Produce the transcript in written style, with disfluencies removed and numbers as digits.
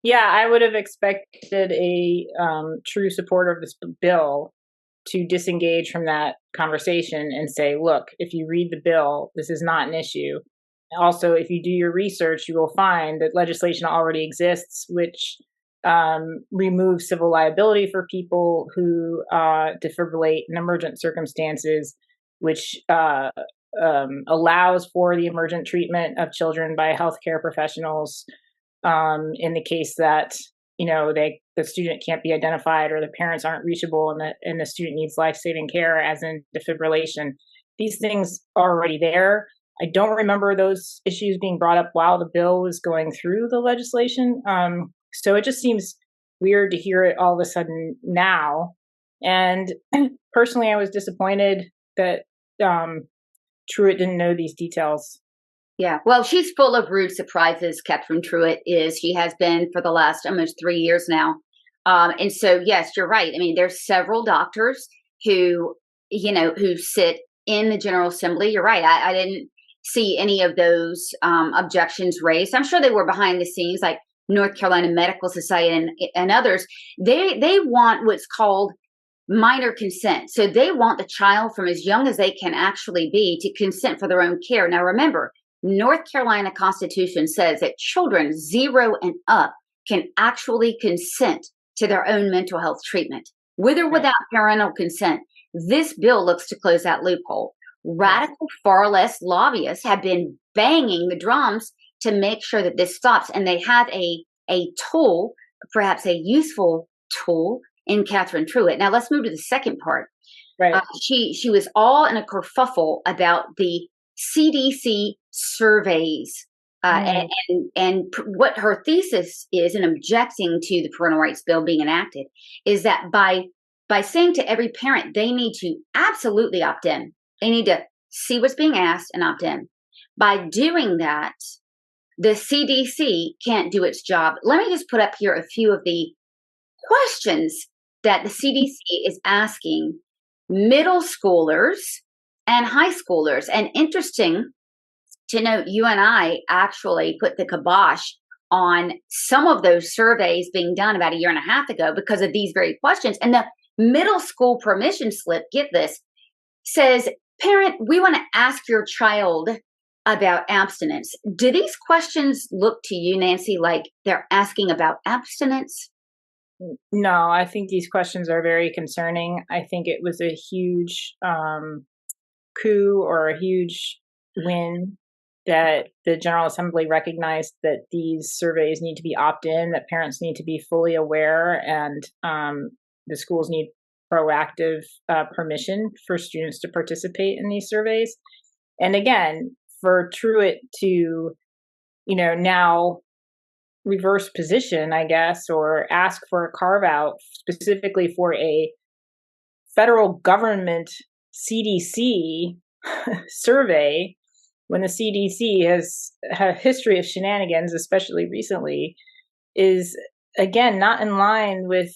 Yeah, I would have expected a true supporter of this bill to disengage from that conversation and say, look, if you read the bill, this is not an issue. Also, if you do your research, you will find that legislation already exists, which removes civil liability for people who defibrillate in emergent circumstances, which allows for the emergent treatment of children by healthcare professionals in the case that the student can't be identified or the parents aren't reachable and the student needs life-saving care, as in defibrillation. These things are already there. I don't remember those issues being brought up while the bill was going through the legislation. So it just seems weird to hear it all of a sudden now. And personally, I was disappointed that Truitt didn't know these details. Yeah, well, she's full of rude surprises. Catherine Truitt is. She has been for the last almost 3 years now. And so, yes, you're right. I mean, there's several doctors who sit in the General Assembly. You're right. I didn't see any of those objections raised. I'm sure they were behind the scenes, like North Carolina Medical Society and others. They want what's called minor consent. So they want the child from as young as they can actually be to consent for their own care. Now, remember, North Carolina Constitution says that children 0 and up can actually consent to their own mental health treatment, with or without parental consent. This bill looks to close that loophole. Radical far left lobbyists have been banging the drums to make sure that this stops, and they have a tool, perhaps a useful tool, in Catherine Truitt. Now let's move to the second part. Right. She was all in a kerfuffle about the CDC surveys and what her thesis is in objecting to the parental rights bill being enacted is that by saying to every parent they need to absolutely opt in, they need to see what's being asked and opt in. By doing that, the CDC can't do its job. Let me just put up here a few of the questions that the CDC is asking middle schoolers and high schoolers. And interesting to note, you and I actually put the kibosh on some of those surveys being done about a year and a half ago because of these very questions. And the middle school permission slip, get this, says, parent, we want to ask your child about abstinence. Do these questions look to you, Nancy, like they're asking about abstinence? No, I think these questions are very concerning. I think it was a huge coup or a huge win that the General Assembly recognized that these surveys need to be opt-in, that parents need to be fully aware, and the schools need proactive permission for students to participate in these surveys. And again, for Truitt to, now reverse position, I guess, or ask for a carve out specifically for a federal government CDC survey, when the CDC has had a history of shenanigans, especially recently, is again not in line with